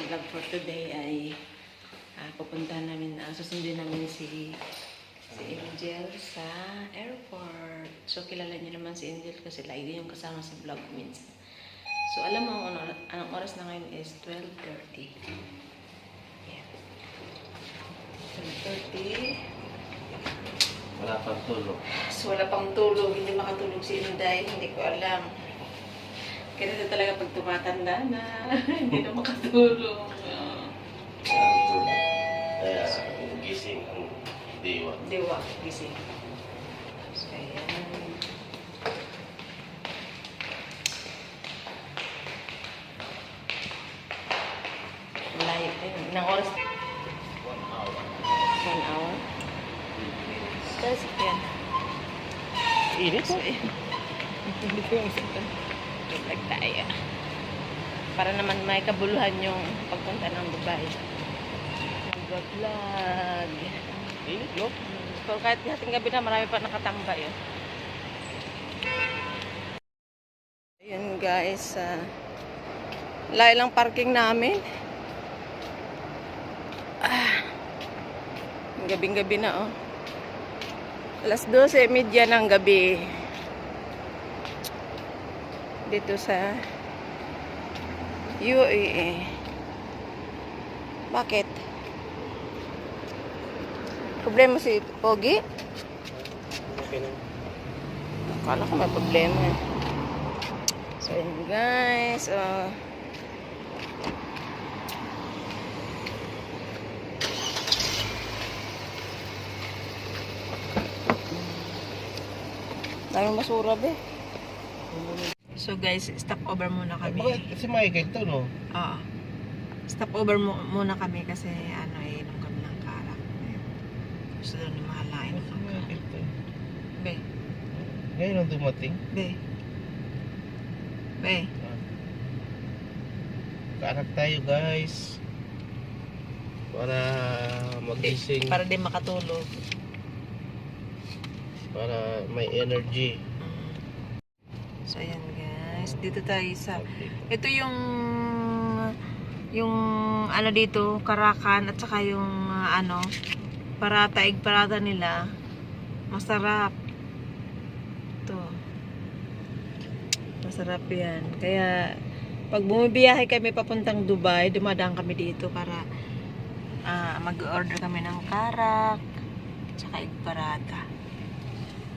vlog for today ay pupuntahan namin, susundin namin si Angel sa airport. So, kilala niyo naman si Angel kasi lagi yung kasama sa vlog minsan. So, alam mo, anong oras na ngayon is 12:30. Yeah. 12:30. Wala pang tulog. So, wala pang tulog. Hindi makatulog si Inday. Hindi ko alam. Ganito talaga pag tumatanda na. Hindi na makatulog. Walang tulog. Kaya gising ang diwa. Diwa, gising. So, ayan. Layo din. Ilang oras? 1 hour. 1 hour? Tapos, yan. Init So, ayan. Hindi ko yung sabi. Vlog tayo. Para naman may kabuluhan yung pagpunta ng Dubai. Mag-vlog. Init, no? So, kahit hating gabi na marami pa nakatambay. Ayan guys. Layo lang parking namin. Gabing-gabi na, oh. Alas 12:30 ng gabi. Dito sa UAE. Bakit? Problema si Pogi? Okay na. Akala ko may problema. So, yun guys. Daming basura, be. So guys, stop over muna kami. Bakit? Si Michael to, no? Oo. Stop over muna kami kasi inom kami ng karak. Gusto daw ni Mahalain Si ng karak. Michael to. Be, Ngayon ang dumating. be. Be. Kaanak tayo, guys. Para magising. Para di makatulog. Para may energy. So ayan guys, dito tayo sa ito yung ano dito, karakan at saka yung parata nila. Masarap. Ito. Masarap 'yan. Kaya pag bumibiyahe kami papuntang Dubai, dumadaan kami dito para mag-order kami ng karak at saka egg parata.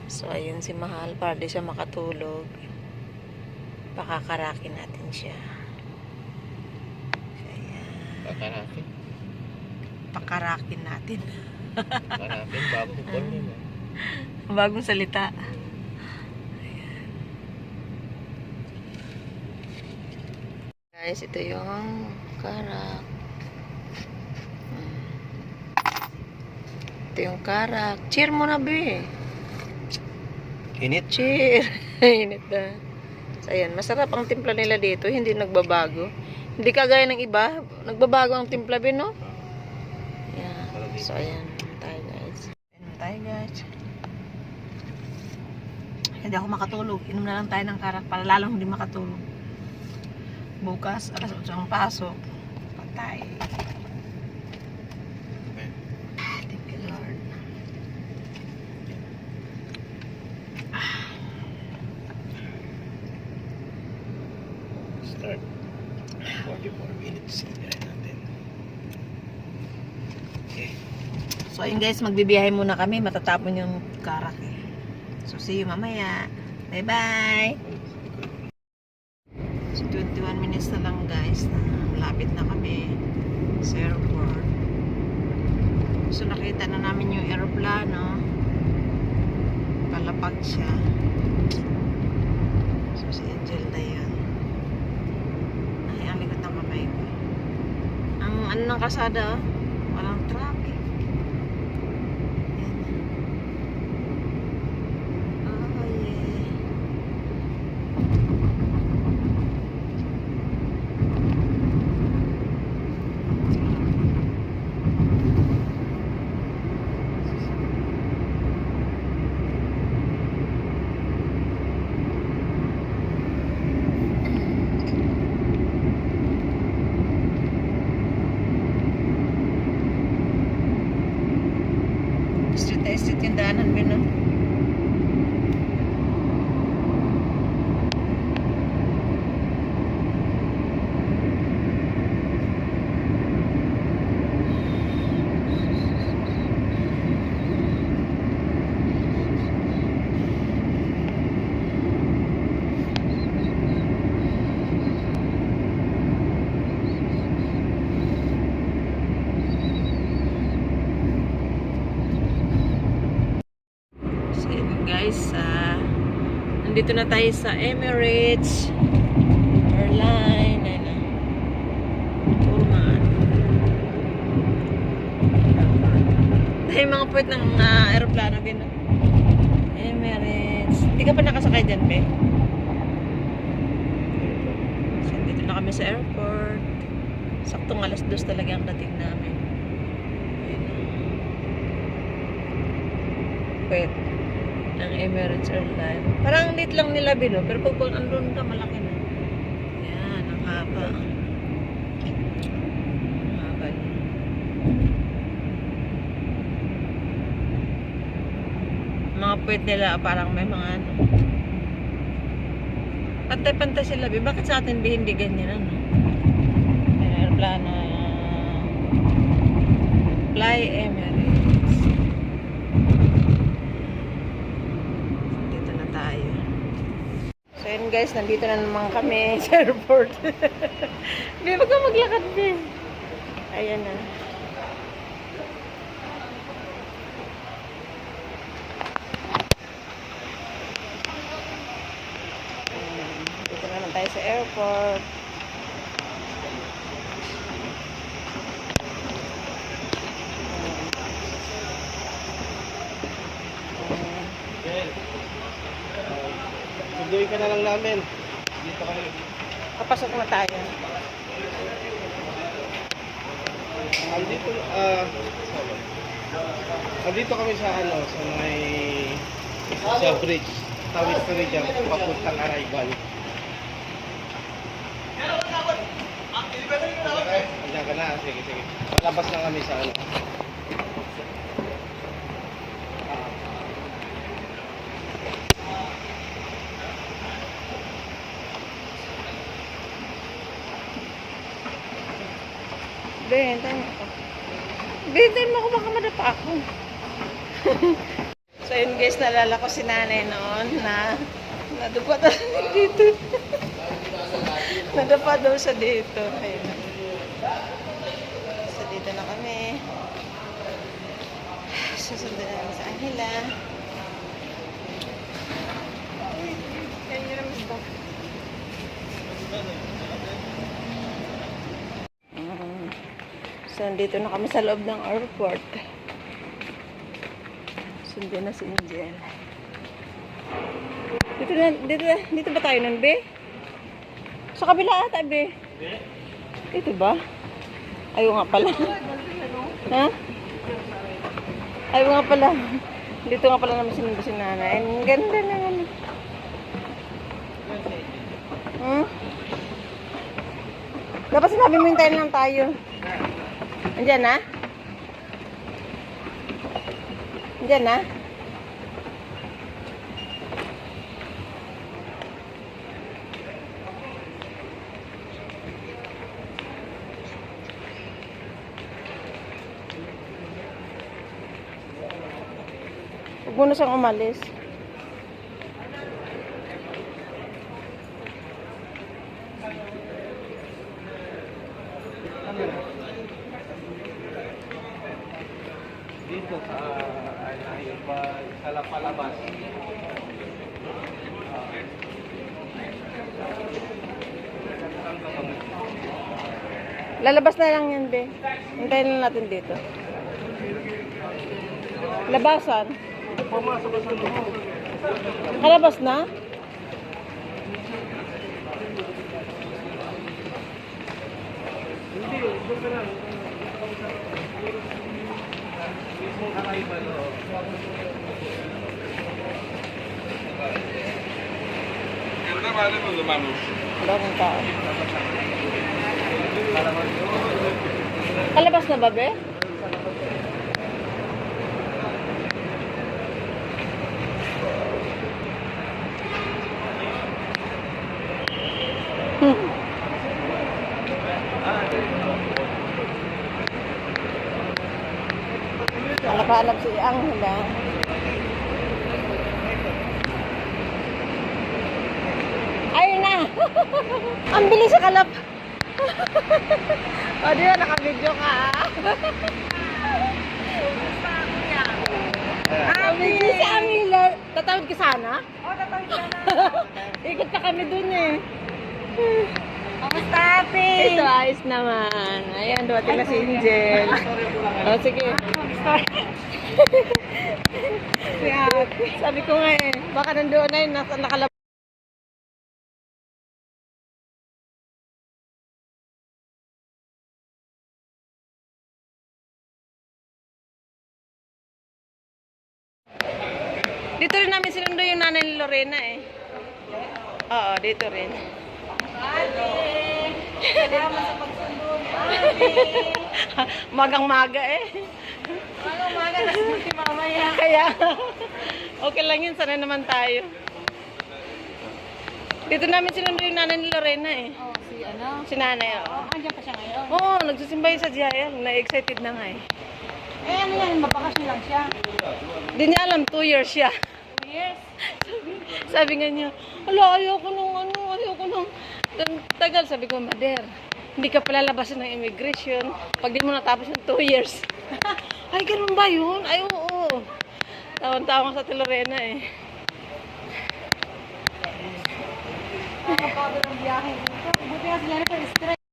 So, ayun si Mahal. Para di siya makatulog. Pakakarakin natin siya. So, ayan. Kakarakin. Pakarakin natin. Kakarakin, bagong call yun. Bagong salita. Ayan. Guys, ito yung karak. Ito yung karak. Cheer mo na, be. Init. Cheer. Init na. So, ayan. Masarap ang timpla nila dito. Hindi nagbabago. Hindi kagaya ng iba. Nagbabago ang timpla, be, no? Ayan. So, ayan. Tayo, guys. Ayan tayo, guys. Hindi ako makatulog. Inom na lang tayo ng karak para lalong hindi makatulog. Bukas, alas 8 ang pasok. Patay. Thank you, Lord. Start. 44 minutes. Try natin. Okay. So, ayun guys, magbibiyahe muna kami. Matatapon yung karak eh. So, see you mamaya. Bye-bye! So, 21 minutes na lang guys. Malapit na kami sa airport. So, nakita na namin yung aeroplano. Palapag siya. So, si Angel na yan. Ay, ang likod ng kamay ko. Ang ano ng kasada, walang traffic. Yan. Oh, yeah. exit yung daanan mo, no? So, yun guys, nandito na tayo sa Emirates Airline. Ayun na. Pullman. Dahil mga puwet ng aeroplano din. No? Emirates. Hindi ka pa nakasakay dyan, Pe? So, dito na kami sa airport. Saktong alas 2 talaga ang dating namin. Ayun na. Puwet ng Emirates Airline. Parang lit lang nila bino, pero pag andun ka, malaki na. Yan, ang haba. Ang haba. Mga puwet nila, parang may mga ano. Pantay-pantay sila, Bi. Bakit sa atin, Bi, hindi ganyan, ano? May aeroplano. Fly Emirates. Dito na tayo. So yun guys, nandito na naman kami sa airport. Bi, wag ka maglakad, Bi. Ayan na. Dito na naman tayo sa airport. Enjoy ka na lang namin. Dito kami. Papasok na tayo. Andito, andito kami sa ano, sa may sa bridge. Tawid kami dyan, papuntang arrival. Andiyan ka na, sige, sige. Palabas na kami sa ano. Hintayin mo ako. Hintayin mo ako, baka madapa ako. So yun guys, nalala ko si nanay noon na nadapa daw dito. Nadapa daw sa dito. Ayun. So dito na kami. Susunod na namin sa Angela. Yan yun naman ito. So, nandito na kami sa loob ng airport. Sundin na si Angel. Dito ba tayo nun, Be? Sa kabila ata, Be. Dito ba? Ayaw nga pala. Ha? Ayaw nga pala. Dito nga pala naman sinundo si nanay. Ang ganda naman. Dapat sinabi mo hintayin lang tayo. Andiyan na? Andiyan na? Huwag mo na siyang umalis. Dito sa sa palabas. Lalabas na lang yan, Be. Hintayin lang natin dito. Labasan. Pumasok sa loob. Kalabas na? Hindi, doon ka lang. Mismong arrival, oo. Daming tao. Kalabas na ba, Be? Hanap-hanap si Angela. Ayun na! Ang bilis sa kalap! O, di ba? Naka-video ka, Video si Angela. Tatawid ka sana? Oh, tatawid ka na. Ikot pa kami dun eh. Kamusta, ate? Ito, ayos naman. Ayan, dumating na si Angel. O, sige. Si ate. Sabi ko nga eh, baka nandoon na yun, nakalabas. Dito rin namin sinundo yung nanay ni Lorena eh. Oo, dito rin. Ate! Salamat sa pagsundo ni ate. Magang-maga eh. Ano, umaga, tapos si mamaya. Kaya, okay lang yun. Sanay naman tayo. Dito namin sinundo yung nanay ni Lorena eh. Oh, si ano? Si nanay, oo. Oh, andyan pa siya ngayon. Oo, nagsisimba yun sa GIL. Na-excited na nga eh. Eh, ano yan? Mabakasyon lang siya. Di niya alam, 2 years siya. 2 years. Sabi nga niya, ala, ayoko nung tagal. Sabi ko, Mader, hindi ka palalabasin ng immigration pag di mo natapos yung 2 years. Ay, ganun ba yun? Ay, oo. Tawan-tawa sa Lorena eh. Nakakapagod ang biyahe dito. Buti nga sila na sa strike.